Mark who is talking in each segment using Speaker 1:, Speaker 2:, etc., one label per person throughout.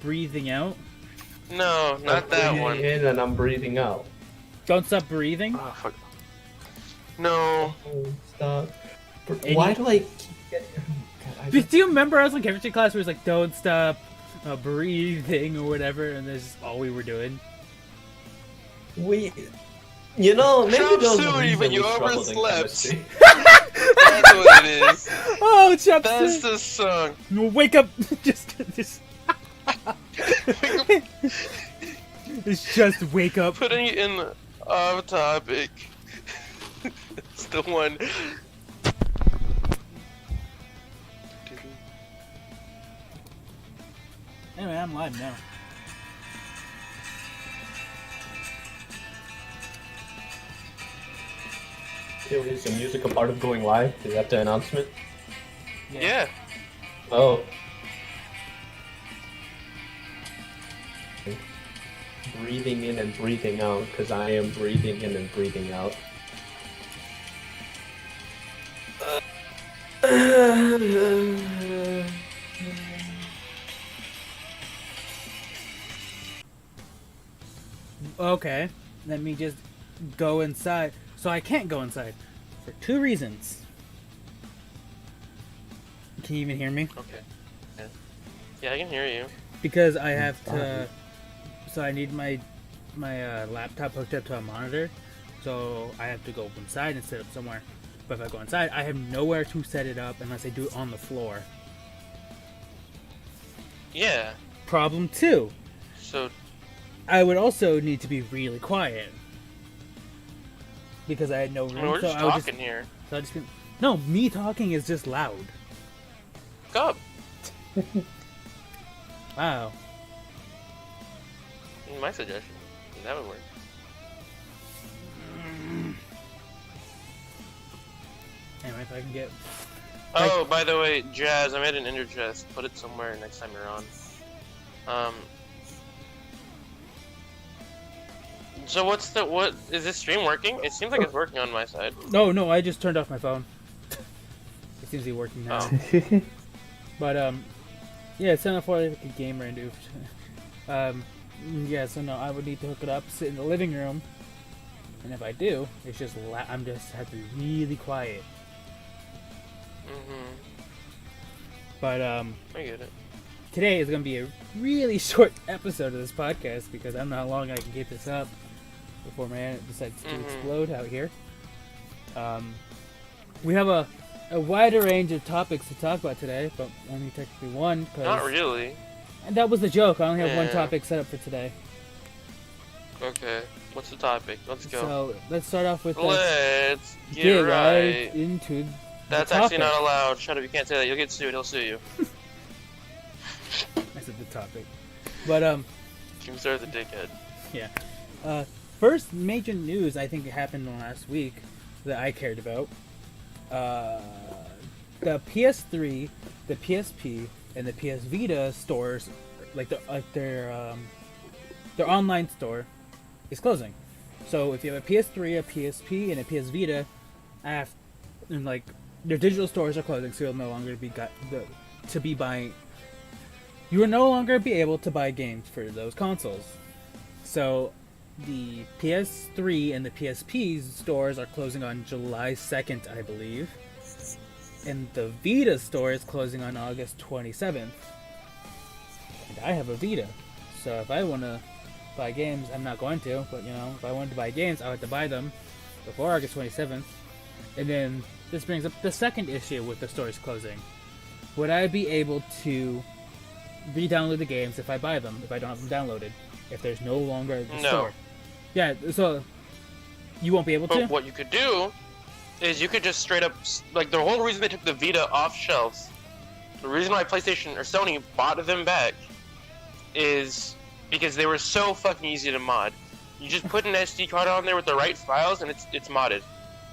Speaker 1: breathing out?
Speaker 2: No, not that one.
Speaker 3: I'm breathing in and I'm breathing out.
Speaker 1: Don't stop breathing?
Speaker 2: Oh, fuck. No.
Speaker 3: Oh, stop. Why do I keep getting... God,
Speaker 1: Do you remember I was in chemistry class where it was like, don't stop breathing or whatever, and that's all we were doing?
Speaker 3: You know, maybe
Speaker 2: Chop
Speaker 3: those
Speaker 2: suey, but you
Speaker 3: struggled in
Speaker 2: overslept.
Speaker 3: chemistry.
Speaker 2: That's what it is.
Speaker 1: Oh, Chop
Speaker 2: That's
Speaker 1: Suey!
Speaker 2: the song.
Speaker 1: No, wake up! just... It's just wake up.
Speaker 2: Putting it in off topic. It's the one.
Speaker 1: Anyway, I'm live now.
Speaker 3: Is the music a part of going live? Is that the announcement?
Speaker 2: Yeah.
Speaker 3: Oh. Breathing in and breathing out, because I am breathing in and breathing out.
Speaker 1: Okay, let me just go inside. So I can't go inside for two reasons. Can you even hear me?
Speaker 2: Okay. Yeah, I can hear you.
Speaker 1: Because I have to. So I need my laptop hooked up to a monitor. So I have to go inside and set it up somewhere. But if I go inside, I have nowhere to set it up unless I do it on the floor.
Speaker 2: Yeah.
Speaker 1: Problem two.
Speaker 2: So.
Speaker 1: I would also need to be really quiet. Because I had no room.
Speaker 2: I mean, we're
Speaker 1: so
Speaker 2: just
Speaker 1: I would
Speaker 2: talking here.
Speaker 1: So I just be, no, me talking is just loud.
Speaker 2: Go up.
Speaker 1: Wow.
Speaker 2: My suggestion. That would work.
Speaker 1: Anyway, if I can get.
Speaker 2: Oh, by the way, Jazz, I made an ender chest. Put it somewhere next time you're on. So what is this stream working? It seems like it's working on my side.
Speaker 1: No, I just turned off my phone. It seems to be working now.
Speaker 2: Oh.
Speaker 1: But yeah, it's not for like a gamer and do. Yeah, so no, I would need to hook it up, sit in the living room, and if I do, it's just I'm just have to be really quiet.
Speaker 2: Mhm.
Speaker 1: But
Speaker 2: I get it.
Speaker 1: today is gonna be a really short episode of this podcast because I don't know how long I can keep this up before my internet decides to explode out here. We have a wider range of topics to talk about today, but only technically one.
Speaker 2: Not really.
Speaker 1: And that was the joke. I only have one
Speaker 2: Yeah.
Speaker 1: topic set up for today.
Speaker 2: Okay. What's the topic? Let's go.
Speaker 1: So let's start off with
Speaker 2: Let's get right.
Speaker 1: into.
Speaker 2: That's
Speaker 1: the
Speaker 2: actually
Speaker 1: topic.
Speaker 2: not allowed. Shut up, you can't say that. You'll get sued. He'll sue you.
Speaker 1: I said the topic, but
Speaker 2: You start the dickhead.
Speaker 1: yeah. First major news I think it happened last week that I cared about. The PS3, the PSP, and the PS Vita stores, their online store, is closing. So if you have a PS3, a PSP, and a PS Vita, and like their digital stores are closing, so you'll no longer be buying. You will no longer be able to buy games for those consoles. So the PS3 and the PSP stores are closing on July 2nd, I believe. And the Vita store is closing on August 27th. And I have a Vita. So if I want to buy games, I'm not going to, but you know, if I wanted to buy games, I would have to buy them before August 27th. And then this brings up the second issue with the stores closing. Would I be able to re-download the games if I buy them, if I don't have them downloaded, if there's no longer the store? Yeah, so you won't be able to?
Speaker 2: But what you could do is you could just straight up, like, the whole reason they took the Vita off shelves, the reason why PlayStation or Sony bought them back is because they were so fucking easy to mod. You just put an SD card on there with the right files and it's modded.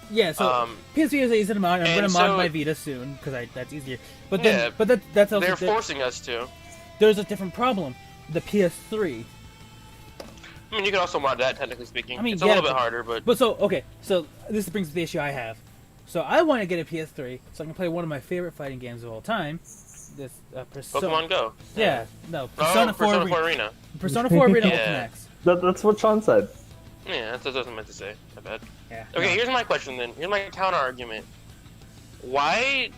Speaker 1: Yeah, so PSP is easy to mod. I'm gonna mod my Vita soon because that's easier. But then,
Speaker 2: yeah,
Speaker 1: but that's also
Speaker 2: they're forcing us to.
Speaker 1: There's a different problem. The PS3.
Speaker 2: I mean, you can also mod that, technically speaking.
Speaker 1: I mean,
Speaker 2: it's a little bit harder, but...
Speaker 1: But so, okay, so this brings up the issue I have. So I want to get a PS3 so I can play one of my favorite fighting games of all time, this Persona.
Speaker 2: Pokemon Go.
Speaker 1: Yeah, no,
Speaker 2: Oh,
Speaker 1: Persona 4
Speaker 2: Persona 4 Arena.
Speaker 1: Persona 4 Arena
Speaker 2: Yeah.
Speaker 1: Ultimate X.
Speaker 3: That's what Sean said.
Speaker 2: Yeah, that's what I was meant to say. My bad.
Speaker 1: Yeah.
Speaker 2: Okay,
Speaker 1: no.
Speaker 2: here's my question then. Here's my counter argument. Why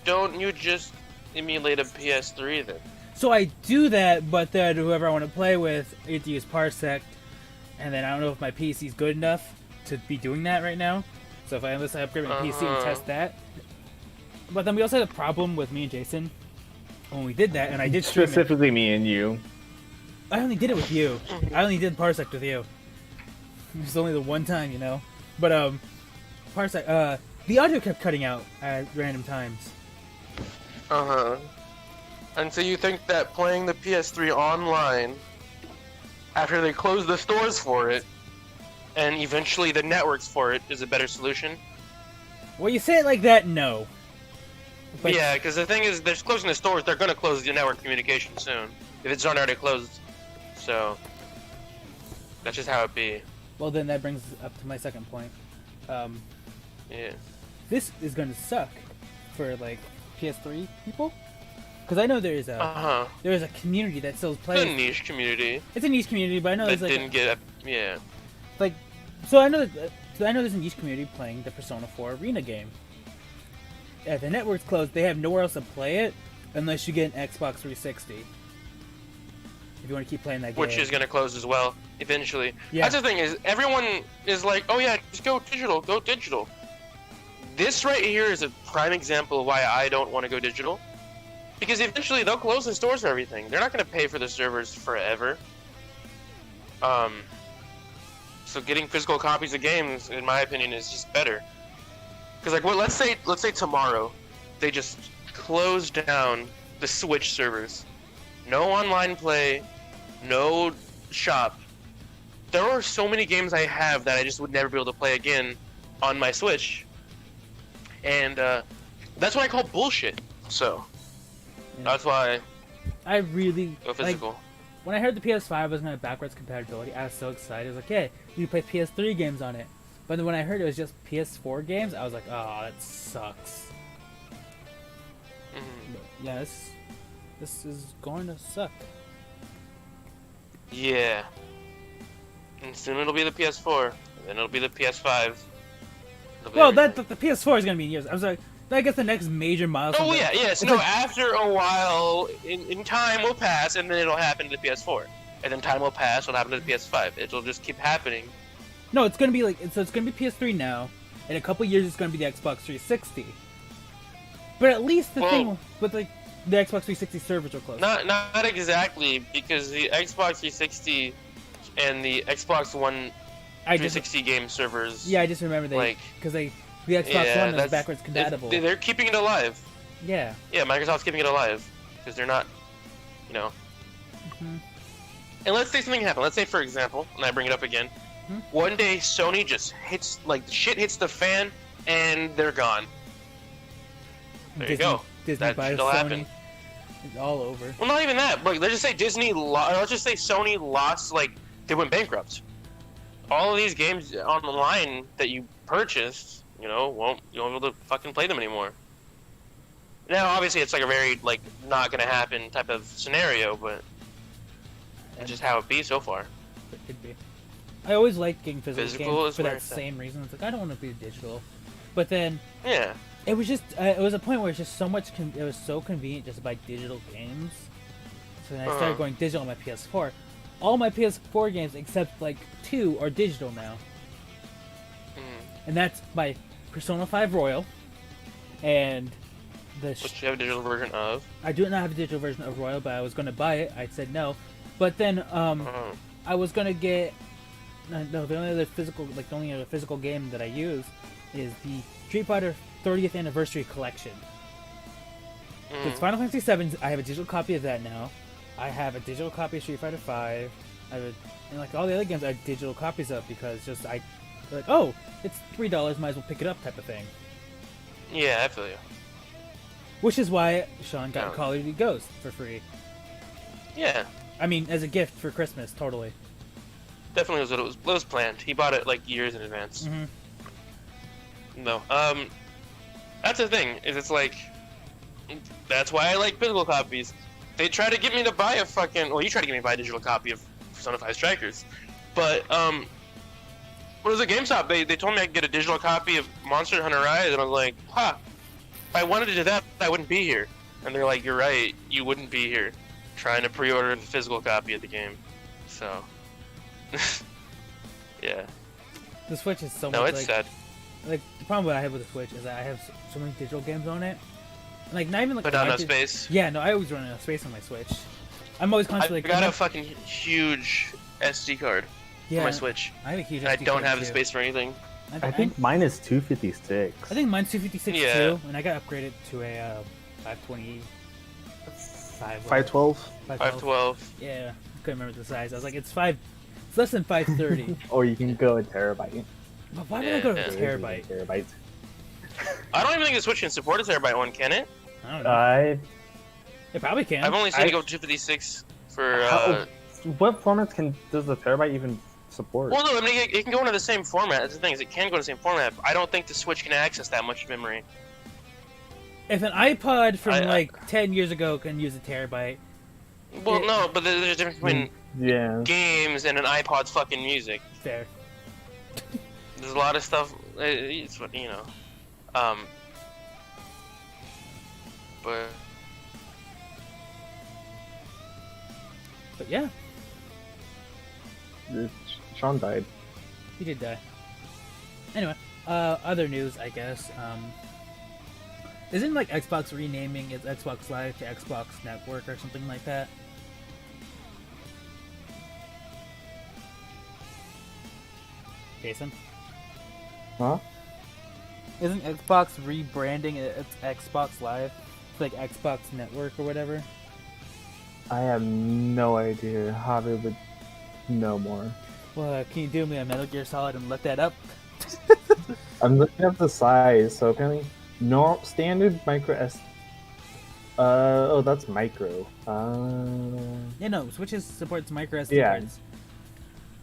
Speaker 2: don't you just emulate a PS3 then?
Speaker 1: So I do that, but then whoever I want to play with, I get to use Parsec, and then I don't know if my PC is good enough to be doing that right now. So unless I upgrade my PC and test that. But then we also had a problem with me and Jason when we did that, and I did stream it.
Speaker 4: Specifically me and you.
Speaker 1: I only did it with you. I only did Parsec with you. It was only the one time, you know. But Parsec, the audio kept cutting out at random times.
Speaker 2: And so you think that playing the PS3 online, after they close the stores for it, and eventually the networks for it, is a better solution?
Speaker 1: Well, you say it like that, no. But
Speaker 2: Yeah, because the thing is, they're closing the stores, they're going to close the network communication soon, if it's not already closed. So, that's just how it be.
Speaker 1: Well, then that brings us up to my second point.
Speaker 2: Yeah.
Speaker 1: This is going to suck for like PS3 people, because I know there's a community that still plays.
Speaker 2: It's a niche community
Speaker 1: It's a niche community, but I know
Speaker 2: that
Speaker 1: there's like
Speaker 2: didn't get... Yeah.
Speaker 1: like, so I know there's a niche community playing the Persona 4 Arena game. If the network's closed, they have nowhere else to play it unless you get an Xbox 360. If you want to keep playing that game.
Speaker 2: Which is going to close as well, eventually.
Speaker 1: Yeah.
Speaker 2: That's the thing, is everyone is like, oh yeah, just go digital, go digital. This right here is a prime example of why I don't want to go digital. Because eventually they'll close the stores and everything. They're not going to pay for the servers forever. So getting physical copies of games, in my opinion, is just better. Because like, well, let's say tomorrow, they just close down the Switch servers. No online play, no shop. There are so many games I have that I just would never be able to play again on my Switch. And that's what I call bullshit. So, that's why
Speaker 1: I really
Speaker 2: go physical.
Speaker 1: Like, when I heard the PS5 was going to have backwards compatibility, I was so excited. I was like, hey, you can play PS3 games on it. But then when I heard it was just PS4 games, I was like, oh, that sucks. But yeah, this is going to suck.
Speaker 2: Yeah. And soon it'll be the PS4, and then it'll be the PS5.
Speaker 1: Well, the PS4 is going to be in years. I was like, I guess the next major milestone.
Speaker 2: Oh yeah, yes. No, after a while, in time will pass, and then it'll happen to the PS4. And then time will pass, it'll happen to the PS5. It'll just keep happening.
Speaker 1: No, it's going to be like, so it's going to be PS3 now. In a couple years, it's going to be the Xbox 360. But at least the thing with like the Xbox 360 servers are closed.
Speaker 2: Not exactly, because the Xbox 360 and the Xbox One 360 game servers.
Speaker 1: Yeah, I just remember because the Xbox One is backwards compatible.
Speaker 2: They're keeping it alive.
Speaker 1: Yeah.
Speaker 2: Yeah, Microsoft's keeping it alive because they're not, you know.
Speaker 1: Mm-hmm.
Speaker 2: And let's say something happened. Let's say, for example, and I bring it up again.
Speaker 1: Mm-hmm.
Speaker 2: One day, Sony just hits shit hits the fan, and they're gone. There you go.
Speaker 1: Disney
Speaker 2: That
Speaker 1: buys
Speaker 2: shit'll
Speaker 1: Sony.
Speaker 2: happen.
Speaker 1: It's all over.
Speaker 2: Well, not even that. Like, let's just say let's just say Sony lost. Like, they went bankrupt. All of these games online that you purchased, you won't be able to fucking play them anymore. Now, obviously, it's like a very not gonna happen type of scenario, but it's just how it be so far.
Speaker 1: It could be. I always liked getting physical games for
Speaker 2: where
Speaker 1: that
Speaker 2: it's at.
Speaker 1: same reason. It's like I don't want to be digital, but then
Speaker 2: Yeah.
Speaker 1: it was just it was a point where it's just so much. It was so convenient just to buy digital games. So then I started going digital on my PS4. All my PS4 games except 2 are digital now, and that's my Persona 5 Royal, and
Speaker 2: Which you have a digital version of.
Speaker 1: I do not have a digital version of Royal, but I was going to buy it. I said no, but then I was going to get no. The only other physical game that I use is the Street Fighter 30th Anniversary Collection. It's Final Fantasy VII. I have a digital copy of that now. I have a digital copy of Street Fighter 5. And all the other games I have digital copies of because it's $3, might as well pick it up type of thing.
Speaker 2: Yeah, I feel you.
Speaker 1: Which is why Sean got Call of Duty Ghost for free.
Speaker 2: Yeah.
Speaker 1: I mean, as a gift for Christmas, totally.
Speaker 2: Definitely was what was planned. He bought it years in advance.
Speaker 1: Mm-hmm.
Speaker 2: No. That's the thing, is it's That's why I like physical copies. They try to get me to buy a fucking. Well, you try to get me to buy a digital copy of Persona 5 Strikers, but when it was at GameStop, they told me I could get a digital copy of Monster Hunter Rise, and I was like, huh. If I wanted to do that, I wouldn't be here. And they're like, you're right, you wouldn't be here, trying to pre-order the physical copy of the game. So, yeah.
Speaker 1: The Switch is so
Speaker 2: No,
Speaker 1: much
Speaker 2: it's
Speaker 1: like,
Speaker 2: sad.
Speaker 1: like the problem what I have with the Switch is that I have so many digital games on it. Like not even like.
Speaker 2: But not enough space.
Speaker 1: Yeah, no, I always run out of space on my Switch. I'm always constantly.
Speaker 2: I got a fucking huge SD card for my Switch.
Speaker 1: I have a huge.
Speaker 2: And I
Speaker 1: SD
Speaker 2: don't
Speaker 1: card
Speaker 2: have the
Speaker 1: too.
Speaker 2: space for anything.
Speaker 4: I think mine is 256.
Speaker 1: I think mine's 256
Speaker 2: Yeah.
Speaker 1: too, and I got upgraded to a 520.
Speaker 4: 512.
Speaker 2: 512.
Speaker 1: Yeah, I couldn't remember the size. I was like, it's less than 530.
Speaker 4: Or you can go a terabyte.
Speaker 1: But why would I go to
Speaker 2: Yeah.
Speaker 1: a terabyte?
Speaker 4: Terabyte.
Speaker 2: I don't even think the Switch can support a terabyte one, can it?
Speaker 1: I don't know. It probably can.
Speaker 2: I've only seen it go 256 for.
Speaker 4: What formats does the terabyte even support?
Speaker 2: Well, no, I mean it can go into the same format. That's the thing, is it can go in the same format. But I don't think the Switch can access that much memory.
Speaker 1: If an iPod from
Speaker 2: I-
Speaker 1: like 10 years ago can use a terabyte,
Speaker 2: Well,
Speaker 1: Yeah.
Speaker 2: no, but there's a difference between
Speaker 4: Yeah.
Speaker 2: games and an iPod's fucking music.
Speaker 1: fair.
Speaker 2: There's a lot of stuff. It's what you know. But
Speaker 1: But yeah,
Speaker 4: Sean died.
Speaker 1: he did die. Anyway, other news, I guess. Isn't like Xbox renaming its Xbox Live to Xbox Network or something like that? Jason?
Speaker 4: Huh?
Speaker 1: Isn't Xbox rebranding its Xbox Live to like Xbox Network or whatever?
Speaker 4: I have no idea how they would know more.
Speaker 1: Well, can you do me a Metal Gear Solid and look that up?
Speaker 4: I'm looking at the size, so apparently standard micro S. Oh, that's micro.
Speaker 1: Yeah, no, Switches supports micro SD
Speaker 4: Yeah.
Speaker 1: cards.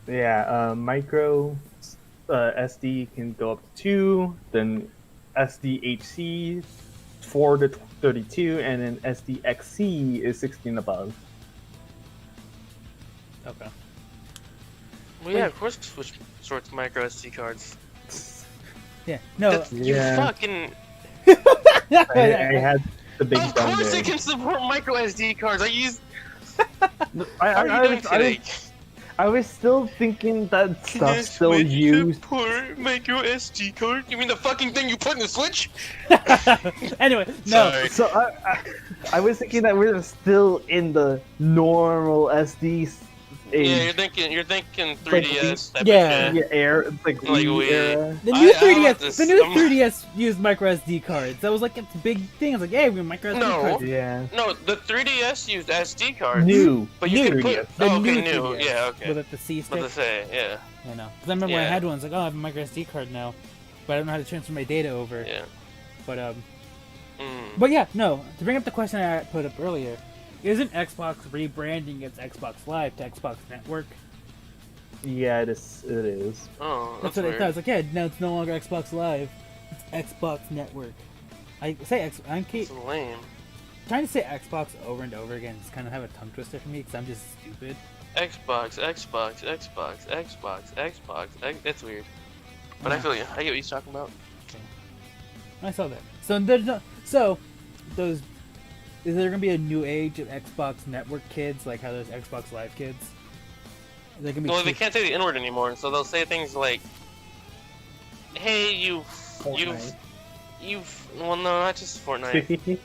Speaker 4: Yeah, micro SD can go up to 2, then SDHC 4 to 32, and then SDXC is 16 above.
Speaker 1: Okay.
Speaker 2: well, yeah, of course, Switch sorts micro SD cards.
Speaker 1: Yeah. No.
Speaker 2: You
Speaker 4: Yeah.
Speaker 2: fucking.
Speaker 4: I had the big
Speaker 2: Of
Speaker 4: gun
Speaker 2: course,
Speaker 4: there.
Speaker 2: it can support micro SD cards. I use.
Speaker 4: I,
Speaker 2: How are you doing
Speaker 4: I
Speaker 2: today?
Speaker 4: I was still thinking that
Speaker 2: Can
Speaker 4: stuff
Speaker 2: your
Speaker 4: still
Speaker 2: Switch
Speaker 4: used.
Speaker 2: support micro SD card? You mean the fucking thing you put in the Switch?
Speaker 1: Anyway, no.
Speaker 2: Sorry.
Speaker 4: So I was thinking that we're still in the normal SD age.
Speaker 2: Yeah, you're thinking 3DS. type of
Speaker 1: Yeah.
Speaker 2: shit.
Speaker 4: Yeah, like
Speaker 2: Like
Speaker 4: Wii
Speaker 2: Wii.
Speaker 4: era.
Speaker 1: The new
Speaker 2: I
Speaker 1: 3DS,
Speaker 2: want this-
Speaker 1: the new
Speaker 2: I'm-
Speaker 1: 3DS used micro SD cards. That was like its big thing. I was like, hey, we have micro SD
Speaker 2: No.
Speaker 1: cards.
Speaker 4: Yeah.
Speaker 2: No, the 3DS used SD cards.
Speaker 4: New.
Speaker 2: But you
Speaker 1: New
Speaker 2: can put.
Speaker 4: 3DS.
Speaker 1: The
Speaker 2: Oh,
Speaker 1: new
Speaker 2: okay, new.
Speaker 1: 3DS.
Speaker 2: Yeah, okay.
Speaker 1: With like the C
Speaker 2: What to
Speaker 1: stick.
Speaker 2: say? Yeah.
Speaker 1: I know. Because I remember when I
Speaker 2: Yeah.
Speaker 1: had one, it's like, oh, I have a micro SD card now, but I don't know how to transfer my data over.
Speaker 2: Yeah.
Speaker 1: But
Speaker 2: Mm.
Speaker 1: but yeah, no. To bring up the question I put up earlier, isn't Xbox rebranding its Xbox Live to Xbox Network?
Speaker 4: Yeah, it is.
Speaker 2: Oh,
Speaker 1: That's
Speaker 2: that's
Speaker 1: what I
Speaker 2: weird.
Speaker 1: thought. It's like, yeah, no, it's no longer Xbox Live. It's Xbox Network. I'm
Speaker 2: It's lame.
Speaker 1: trying to say Xbox over and over again. It's kind of have a tongue twister for me because I'm just stupid.
Speaker 2: Xbox. It's weird. But I
Speaker 1: Yeah.
Speaker 2: feel you. I get what he's talking about.
Speaker 1: I saw that. So there's no. So those. Is there gonna be a new age of Xbox Network kids, like how there's Xbox Live kids? Is there gonna be
Speaker 2: Well, they
Speaker 1: two-
Speaker 2: can't say the N-word anymore, so they'll say things like, "Hey,
Speaker 4: Fortnite.
Speaker 2: well, no, not just Fortnite.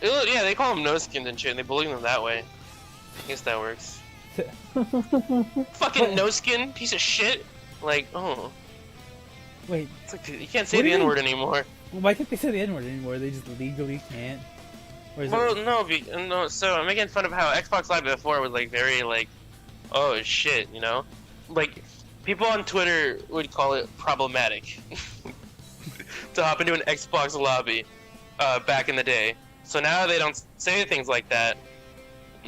Speaker 2: Yeah, they call them no skins and shit, and they bully them that way. I guess that works. Fucking no skin, piece of shit. Like, oh,
Speaker 1: Wait,
Speaker 2: it's like you can't say
Speaker 1: What do
Speaker 2: the
Speaker 1: you mean?
Speaker 2: N-word anymore.
Speaker 1: why can't they say the N-word anymore? They just legally can't. Or is
Speaker 2: Well,
Speaker 1: it?
Speaker 2: no. So I'm making fun of how Xbox Live before was like very like, oh shit, you know, like people on Twitter would call it problematic to hop into an Xbox lobby back in the day. So now they don't say things like that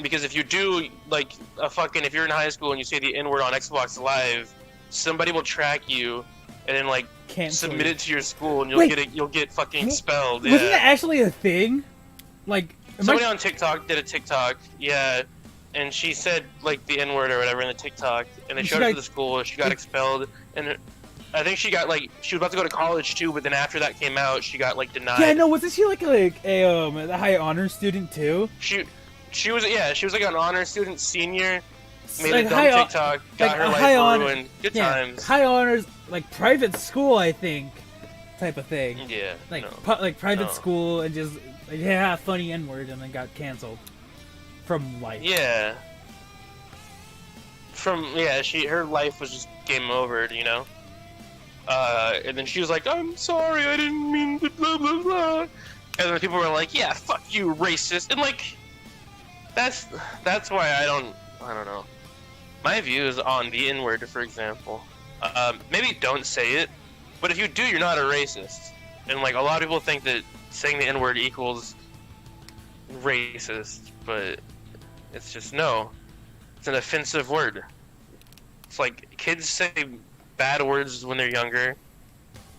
Speaker 2: because if you do, like if you're in high school and you say the N-word on Xbox Live, somebody will track you and then
Speaker 1: Cancel
Speaker 2: submit
Speaker 1: you.
Speaker 2: it to your school and
Speaker 1: Wait.
Speaker 2: you'll get fucking expelled.
Speaker 1: Wasn't
Speaker 2: Yeah.
Speaker 1: that actually a thing? Like,
Speaker 2: Somebody on TikTok did a TikTok, yeah, and she said like the N-word or whatever in the TikTok, and they showed it to the school, and she got expelled, and I think she got like she was about to go to college too, but then after that came out, she got like denied.
Speaker 1: Yeah, no, wasn't she like a high honor student too?
Speaker 2: She was like an honor student senior. Made
Speaker 1: Like
Speaker 2: a dumb TikTok, got her life ruined. Good times.
Speaker 1: High honors, like private school, I think, type of thing.
Speaker 2: Yeah.
Speaker 1: Like
Speaker 2: no.
Speaker 1: like private school and just like, yeah, funny N-word, and then got canceled from life.
Speaker 2: Yeah. Her life was just game over, you know. And then she was like, "I'm sorry, I didn't mean to blah blah blah," and then people were like, "Yeah, fuck you, racist," and like, that's why I don't know. My views on the N-word, for example, maybe don't say it, but if you do, you're not a racist. And like a lot of people think that saying the N-word equals racist, but it's just no. It's an offensive word. It's like kids say bad words when they're younger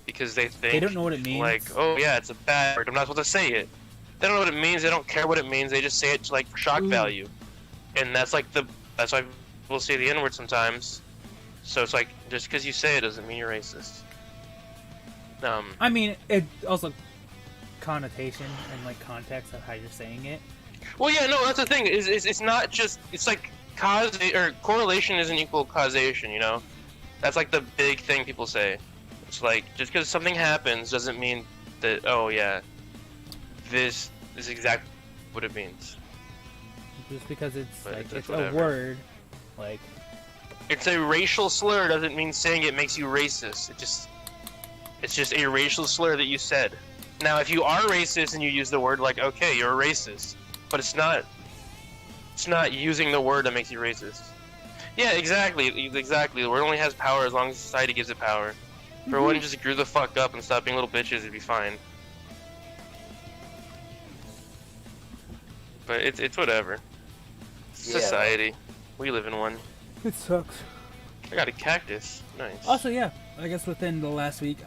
Speaker 2: because they think
Speaker 1: They don't know what it means.
Speaker 2: like, oh yeah, it's a bad word. I'm not supposed to say it. They don't know what it means. They don't care what it means. They just say it like for shock value, and that's why people say the N-word sometimes. So it's like just because you say it doesn't mean you're racist.
Speaker 1: I mean, it also connotation and like context of how you're saying it.
Speaker 2: Well, yeah, no, that's the thing. It's not just it's like correlation isn't equal causation. You know, that's like the big thing people say. It's like just because something happens doesn't mean that oh yeah, this is exactly what it means.
Speaker 1: Just because it's
Speaker 2: But
Speaker 1: like
Speaker 2: it's
Speaker 1: it's
Speaker 2: whatever.
Speaker 1: a word, like
Speaker 2: It's a racial slur doesn't mean saying it makes you racist. It's just a racial slur that you said. Now, if you are racist and you use the word, like, okay, you're a racist, but it's not using the word that makes you racist. Yeah, exactly. The word only has power as long as society gives it power. If everyone just grew the fuck up and stop being little bitches, it'd be fine. But it's whatever. Society. We live in one.
Speaker 1: it sucks.
Speaker 2: I got a cactus. Nice.
Speaker 1: Also, yeah, I guess within the last week,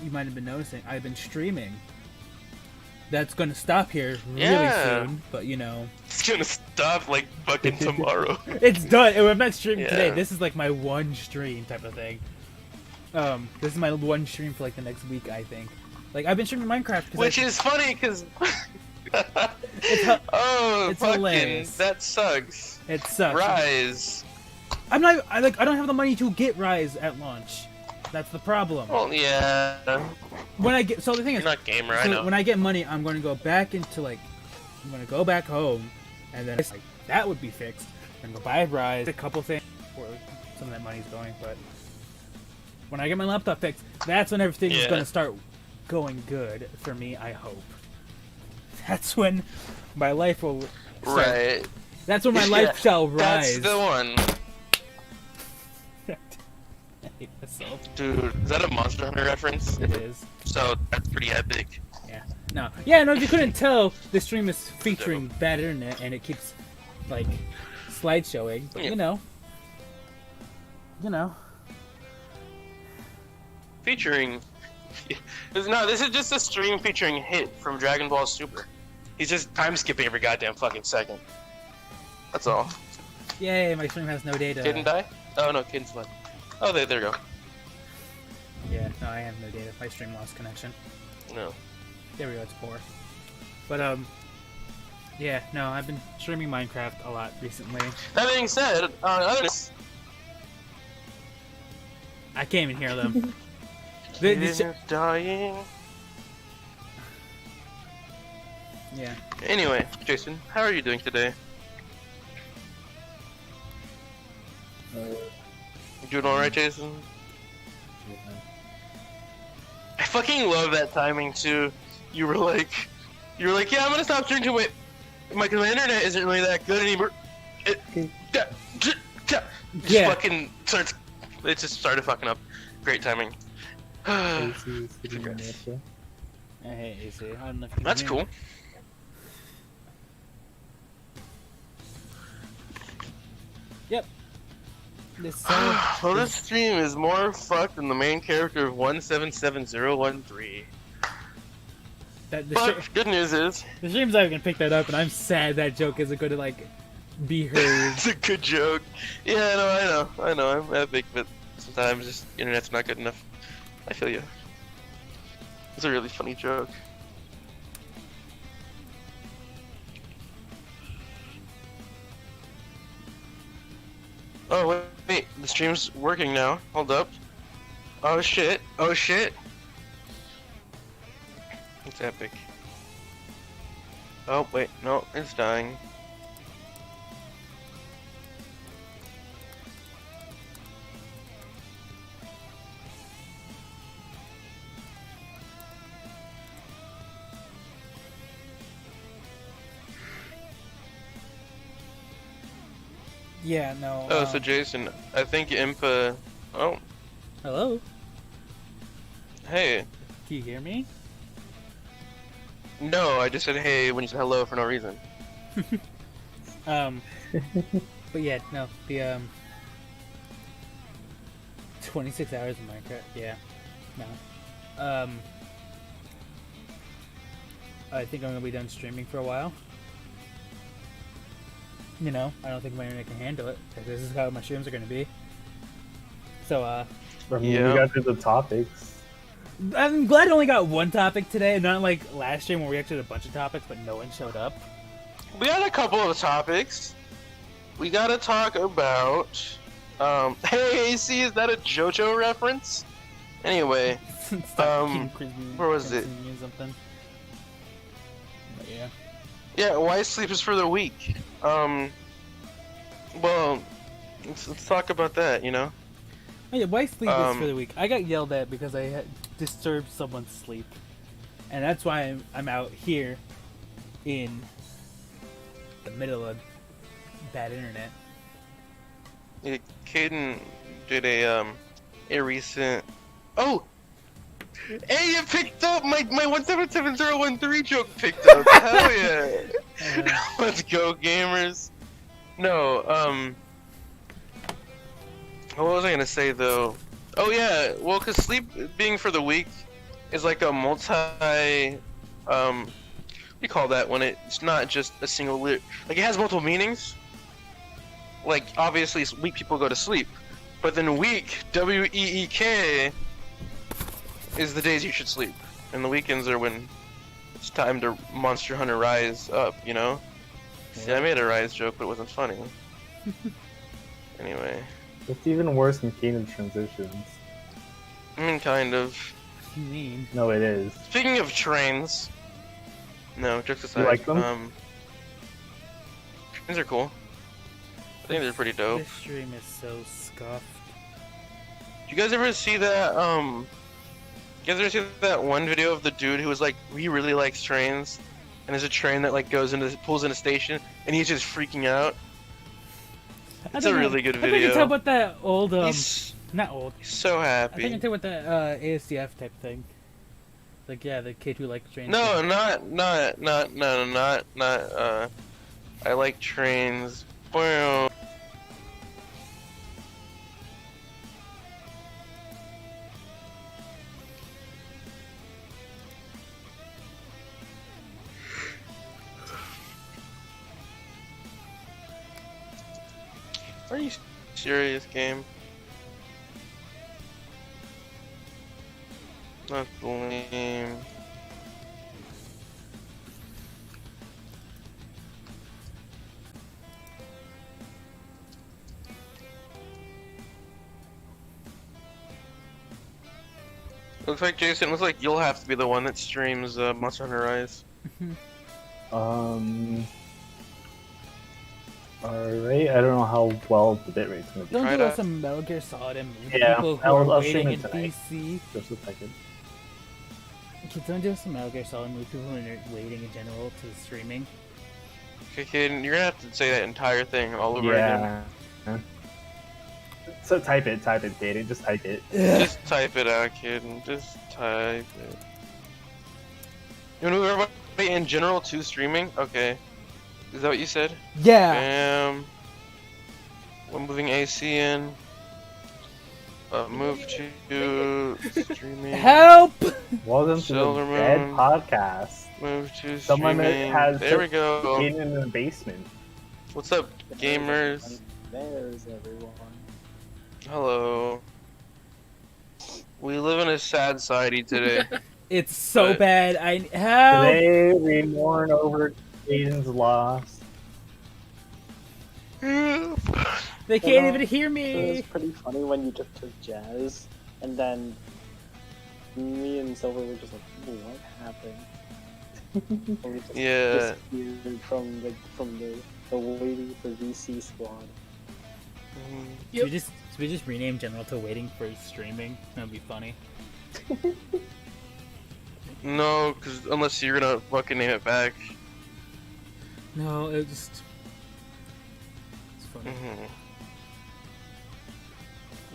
Speaker 1: you might have been noticing I've been streaming. That's gonna stop here really soon, but you know,
Speaker 2: It's gonna stop like fucking tomorrow.
Speaker 1: it's done. I'm not streaming
Speaker 2: Yeah.
Speaker 1: today. This is like my one stream type of thing. This is my one stream for like the next week, I think. Like I've been streaming Minecraft,
Speaker 2: Which is funny because.
Speaker 1: It's
Speaker 2: oh,
Speaker 1: it's
Speaker 2: fucking,
Speaker 1: hilarious.
Speaker 2: that sucks.
Speaker 1: it sucks.
Speaker 2: Rise.
Speaker 1: I don't have the money to get Rise at launch. That's the problem.
Speaker 2: Well, yeah.
Speaker 1: When I get the thing
Speaker 2: You're
Speaker 1: is,
Speaker 2: not gamer, I
Speaker 1: so
Speaker 2: know.
Speaker 1: when I get money, I'm going to go back into like, I'm going to go back home, and then it's like that would be fixed. I'm going to buy Rise, a couple things, where some of that money's going. But when I get my laptop fixed, that's when everything is
Speaker 2: Yeah.
Speaker 1: going to start going good for me. I hope. That's when my life will. Start.
Speaker 2: Right.
Speaker 1: That's when my life shall rise.
Speaker 2: That's the one.
Speaker 1: I hate myself.
Speaker 2: Dude, is that a Monster Hunter reference?
Speaker 1: It is.
Speaker 2: So, that's pretty epic.
Speaker 1: Yeah. No. Yeah. No. If you couldn't tell, this stream is featuring bad internet, and it keeps like slideshowing. But
Speaker 2: Yeah.
Speaker 1: you know.
Speaker 2: Featuring... No, this is just a stream featuring Hit from Dragon Ball Super. He's just time skipping every goddamn fucking second. That's all.
Speaker 1: Yay! My stream has no data.
Speaker 2: Kidden die? Oh no, Kidden's left. Oh, there we go.
Speaker 1: Yeah. No, I have no data. My stream lost connection.
Speaker 2: No.
Speaker 1: There we go. It's poor. But yeah. No, I've been streaming Minecraft a lot recently.
Speaker 2: That being said,
Speaker 1: I can't even hear them. This-
Speaker 2: Kidden dying.
Speaker 1: yeah.
Speaker 2: Anyway, Jason, how are you doing today? You doing alright, Jason? I fucking love that timing too. You were like, yeah, I'm gonna stop drinking. Wait, my internet isn't really that good anymore.
Speaker 1: Yeah.
Speaker 2: Fucking starts. It just started fucking up. Great timing.
Speaker 1: I hate AC. I don't know if you can
Speaker 2: That's
Speaker 1: hear
Speaker 2: cool.
Speaker 1: me. Yep. This
Speaker 2: Well, this stream is more fucked than the main character of 177013.
Speaker 1: That the,
Speaker 2: But good news is,
Speaker 1: the stream's not even gonna pick that up, and I'm sad that joke isn't going to like be heard.
Speaker 2: it's a good joke. Yeah, no, I know, I'm epic, but sometimes just internet's not good enough. I feel you. It's a really funny joke. Oh wait, the stream's working now. Hold up. Oh shit. Oh shit. It's epic. Oh wait, no, it's dying.
Speaker 1: Yeah, no.
Speaker 2: Oh, so Jason, I think Impa. Oh,
Speaker 1: Hello?
Speaker 2: hey.
Speaker 1: Can you hear me?
Speaker 2: No, I just said hey when you said hello for no reason.
Speaker 1: But yeah, no, the 26 hours of Minecraft, yeah, no. I think I'm gonna be done streaming for a while. You know, I don't think my internet can handle it, because this is how my streams are gonna be. So,
Speaker 4: I mean,
Speaker 2: Yeah.
Speaker 4: we got through the topics.
Speaker 1: I'm glad I only got one topic today, not like last stream where we actually had a bunch of topics, but no one showed up.
Speaker 2: We got a couple of topics. We gotta talk about. Hey, AC, is that a JoJo reference? Anyway,
Speaker 1: Stop
Speaker 2: Um,
Speaker 1: keeping
Speaker 2: where was it?
Speaker 1: continuing Something. But yeah.
Speaker 2: yeah, why sleep is for the weak. Well, let's talk about that. You know.
Speaker 1: Oh yeah, why sleep is
Speaker 2: Um,
Speaker 1: for the week? I got yelled at because I had disturbed someone's sleep, and that's why I'm out here in the middle of bad internet.
Speaker 2: Yeah, Caden did a recent. Oh, hey, you picked up my 177013 joke. Picked up. Hell yeah! Let's go, gamers. No, what was I gonna say though? Oh yeah, well, cause sleep being for the weak is like a multi, what do you call that when it's not just a single like it has multiple meanings. Like obviously weak people go to sleep, but then week, W-E-E-K, is the days you should sleep, and the weekends are when it's time to Monster Hunter Rise up. You know? See, I made a Rise joke, but it wasn't funny. Anyway.
Speaker 4: It's even worse than Kingdom Transitions.
Speaker 2: I mean, kind of.
Speaker 1: What do you mean?
Speaker 4: No, it is.
Speaker 2: Speaking of trains, no, jokes aside.
Speaker 4: You like them?
Speaker 2: Trains are cool. I think they're pretty dope.
Speaker 1: This stream is so scuffed.
Speaker 2: Did you guys ever see that? You guys ever see that one video of the dude who was like, he really likes trains, and there's a train that like pulls in a station, and he's just freaking out. It's a really good
Speaker 1: I think you
Speaker 2: video.
Speaker 1: talk about that old,
Speaker 2: He's
Speaker 1: not old.
Speaker 2: so
Speaker 1: I think you
Speaker 2: happy.
Speaker 1: talk about that ASDF type thing. Like, yeah, the kid who likes trains.
Speaker 2: No, not. I like trains. Boom. Are you serious, game? That's lame. Looks like Jason. Looks like you'll have to be the one that streams Monster Hunter Rise.
Speaker 4: Alright, I don't know how well the bitrate's gonna be.
Speaker 1: Don't
Speaker 2: Try
Speaker 1: do
Speaker 2: that.
Speaker 1: some Metal Gear Solid and
Speaker 4: Yeah,
Speaker 1: people who
Speaker 4: I'll
Speaker 1: are
Speaker 4: stream
Speaker 1: waiting
Speaker 4: it
Speaker 1: in
Speaker 4: tonight.
Speaker 1: DC.
Speaker 4: Just a second.
Speaker 1: Kids, don't do some Metal Gear Solid movie people who are waiting in general to the streaming.
Speaker 2: Okay, kid, you're gonna have to say that entire thing all over again.
Speaker 4: Yeah. So type it, Kaden. Just type it.
Speaker 2: Just type it out, kid. Just type it. You wanna move everybody in general to streaming? Okay. Is that what you said?
Speaker 1: Yeah.
Speaker 2: Bam. We're moving AC in. Move to streaming.
Speaker 1: Help!
Speaker 4: Welcome to the
Speaker 2: Silver
Speaker 4: Dead
Speaker 2: Moon.
Speaker 4: Podcast.
Speaker 2: Move to
Speaker 4: Someone that
Speaker 2: streaming.
Speaker 4: has
Speaker 2: There we go.
Speaker 4: hidden in the basement.
Speaker 2: What's up, gamers?
Speaker 5: There's everyone.
Speaker 2: Hello. We live in a sad society today.
Speaker 1: It's so
Speaker 2: But-
Speaker 1: bad. I help.
Speaker 4: Today we mourn over Aiden's loss.
Speaker 1: They can't even hear
Speaker 5: It was
Speaker 1: me.
Speaker 5: pretty funny when you just took Jazz, and then me and Silver were just like, "Oh, what happened?" And we just
Speaker 2: Yeah.
Speaker 5: disappeared from the waiting for VC squad.
Speaker 1: Should we just rename General to waiting for streaming? That'd be funny.
Speaker 2: No, because unless you're gonna fucking name it back.
Speaker 1: No, it just it's funny.
Speaker 2: Mhm.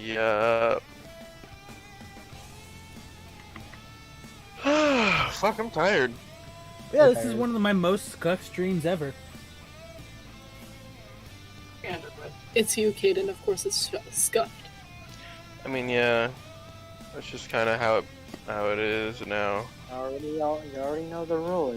Speaker 2: Yeah. Fuck, I'm tired.
Speaker 1: Yeah, this is one of my most scuffed streams ever.
Speaker 6: It's you, Caden. Of course, it's scuffed.
Speaker 2: I mean, yeah. That's just kind of how it is now.
Speaker 5: You already know the rule.